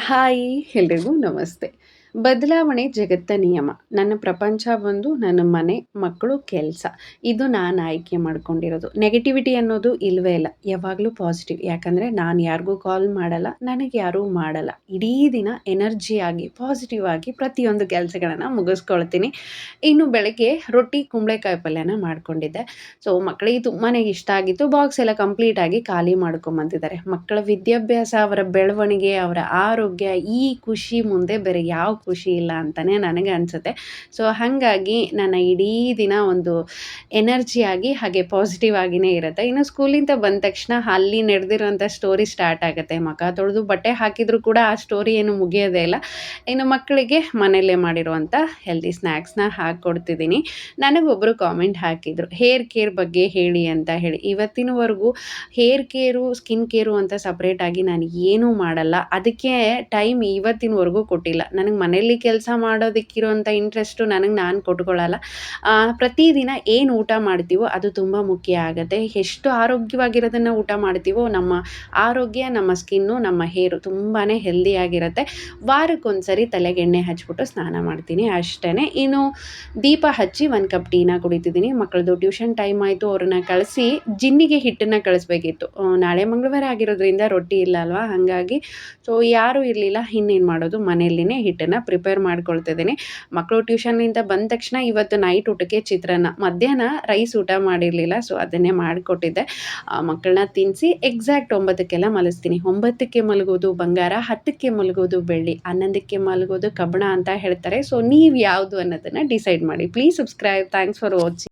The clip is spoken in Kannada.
ಹಾಯ್! ಎಲ್ರಿಗೂ ನಮಸ್ತೆ. ಬದಲಾವಣೆ ಜಗತ್ತ ನಿಯಮ. ನನ್ನ ಪ್ರಪಂಚ ಬಂದು ನನ್ನ ಮನೆ, ಮಕ್ಕಳು, ಕೆಲಸ. ಇದು ನಾನು ಆಯ್ಕೆ ಮಾಡ್ಕೊಂಡಿರೋದು. ನೆಗೆಟಿವಿಟಿ ಅನ್ನೋದು ಇಲ್ವೇ ಇಲ್ಲ. ಯಾವಾಗಲೂ ಪಾಸಿಟಿವ್. ಯಾಕಂದರೆ ನಾನು ಯಾರಿಗೂ ಕಾಲ್ ಮಾಡಲ್ಲ, ನನಗೆ ಯಾರೂ ಮಾಡಲ್ಲ. ಇಡೀ ದಿನ ಎನರ್ಜಿಯಾಗಿ, ಪಾಸಿಟಿವ್ ಆಗಿ ಪ್ರತಿಯೊಂದು ಕೆಲಸಗಳನ್ನು ಮುಗಿಸ್ಕೊಳ್ತೀನಿ. ಇನ್ನು ಬೆಳಗ್ಗೆ ರೊಟ್ಟಿ, ಕುಂಬಳಕಾಯಿ ಪಲ್ಯನ ಮಾಡ್ಕೊಂಡಿದ್ದೆ. ಸೊ ಮಕ್ಕಳಿಗೆ ತುಂಬಾ ಇಷ್ಟ ಆಗಿತ್ತು. ಬಾಕ್ಸ್ ಎಲ್ಲ ಕಂಪ್ಲೀಟಾಗಿ ಖಾಲಿ ಮಾಡ್ಕೊಂಬಂದಿದ್ದಾರೆ. ಮಕ್ಕಳ ವಿದ್ಯಾಭ್ಯಾಸ, ಅವರ ಬೆಳವಣಿಗೆ, ಅವರ ಆರೋಗ್ಯ, ಈ ಖುಷಿ ಮುಂದೆ ಬೇರೆ ಯಾವ ಖುಷಿ ಇಲ್ಲ ಅಂತಲೇ ನನಗೆ ಅನಿಸುತ್ತೆ. ಸೊ ಹಾಗಾಗಿ ನನ್ನ ಇಡೀ ದಿನ ಒಂದು ಎನರ್ಜಿಯಾಗಿ ಹಾಗೆ ಪಾಸಿಟಿವ್ ಆಗಿಯೇ ಇರುತ್ತೆ. ಇನ್ನು ಸ್ಕೂಲಿಂದ ಬಂದ ತಕ್ಷಣ ಅಲ್ಲಿ ನಡೆದಿರೋಂಥ ಸ್ಟೋರಿ ಸ್ಟಾರ್ಟ್ ಆಗುತ್ತೆ. ಮುಖ ತೊಳೆದು ಬಟ್ಟೆ ಹಾಕಿದರೂ ಕೂಡ ಆ ಸ್ಟೋರಿ ಏನು ಮುಗಿಯೋದೇ ಇಲ್ಲ. ಇನ್ನು ಮಕ್ಕಳಿಗೆ ಮನೆಯಲ್ಲೇ ಮಾಡಿರುವಂಥ ಹೆಲ್ದಿ ಸ್ನ್ಯಾಕ್ಸ್ನ ಹಾಕ್ಕೊಡ್ತಿದ್ದೀನಿ. ನನಗೊಬ್ಬರು ಕಾಮೆಂಟ್ ಹಾಕಿದರು, ಹೇರ್ ಕೇರ್ ಬಗ್ಗೆ ಹೇಳಿ ಅಂತ ಹೇಳಿ. ಇವತ್ತಿನವರೆಗೂ ಹೇರ್ ಕೇರು, ಸ್ಕಿನ್ ಕೇರು ಅಂತ ಸಪ್ರೇಟಾಗಿ ನಾನು ಏನೂ ಮಾಡಲ್ಲ. ಅದಕ್ಕೆ ಟೈಮ್ ಇವತ್ತಿನವರೆಗೂ ಕೊಟ್ಟಿಲ್ಲ. ನನಗೆ ಮನೆಯಲ್ಲಿ ಕೆಲಸ ಮಾಡೋದಕ್ಕಿರೋಂಥ ಇಂಟ್ರೆಸ್ಟು ನಾನು ಕೊಟ್ಕೊಳ್ಳಲ್ಲ. ಪ್ರತಿದಿನ ಏನು ಊಟ ಮಾಡ್ತೀವೋ ಅದು ತುಂಬ ಮುಖ್ಯ ಆಗುತ್ತೆ. ಎಷ್ಟು ಆರೋಗ್ಯವಾಗಿರೋದನ್ನು ಊಟ ಮಾಡ್ತೀವೋ ನಮ್ಮ ಆರೋಗ್ಯ, ನಮ್ಮ ಸ್ಕಿನ್ನು, ನಮ್ಮ ಹೇರು ತುಂಬಾ ಹೆಲ್ದಿಯಾಗಿರುತ್ತೆ. ವಾರಕ್ಕೊಂದ್ಸರಿ ತಲೆಗೆ ಎಣ್ಣೆ ಹಚ್ಬಿಟ್ಟು ಸ್ನಾನ ಮಾಡ್ತೀನಿ ಅಷ್ಟೇ. ಇನ್ನು ದೀಪ ಹಚ್ಚಿ 1 ಕಪ್ ಟೀನ ಕುಡಿತಿದ್ದೀನಿ. ಮಕ್ಕಳದು ಟ್ಯೂಷನ್ ಟೈಮ್ ಆಯಿತು, ಅವ್ರನ್ನ ಕಳಿಸಿ ಜಿನ್ನಿಗೆ ಹಿಟ್ಟನ್ನು ಕಳಿಸ್ಬೇಕಿತ್ತು. ನಾಳೆ ಮಂಗಳವಾರ ಆಗಿರೋದ್ರಿಂದ ರೊಟ್ಟಿ ಇಲ್ಲ ಅಲ್ವಾ, ಹಾಗಾಗಿ ಸೊ ಯಾರೂ ಇರಲಿಲ್ಲ. ಇನ್ನೇನು ಮಾಡೋದು, ಮನೆಯಲ್ಲಿನೇ ಹಿಟ್ಟನ್ನು ಪ್ರಿಪೇರ್ ಮಾಡ್ಕೊಳ್ತಿದ್ದೀನಿ. ಮಕ್ಕಳು ಟ್ಯೂಷನ್ನಿಂದ ಬಂದ ತಕ್ಷಣ ಇವತ್ತು ನೈಟ್ ಊಟಕ್ಕೆ ಚಿತ್ರಾನ್ನ, ಮಧ್ಯಾಹ್ನ ರೈಸ್ ಊಟ ಮಾಡಿರಲಿಲ್ಲ. ಸೊ ಅದನ್ನೇ ಮಾಡಿಕೊಟ್ಟಿದ್ದೆ. ಮಕ್ಕಳನ್ನ ತಿನ್ನಿಸಿ ಎಕ್ಸಾಕ್ಟ್ 9ಕ್ಕೆಲ್ಲ ಮಲಗಿಸ್ತೀನಿ. 9ಕ್ಕೆ ಮಲಗೋದು ಬಂಗಾರ, 10ಕ್ಕೆ ಮಲಗೋದು ಬೆಳ್ಳಿ, 11ಕ್ಕೆ ಮಲಗೋದು ಕಬ್ಬಣ ಅಂತ ಹೇಳ್ತಾರೆ. ಸೊ ನೀವು ಯಾವುದು ಅನ್ನೋದನ್ನು ಡಿಸೈಡ್ ಮಾಡಿ. Please subscribe. Thanks for watching.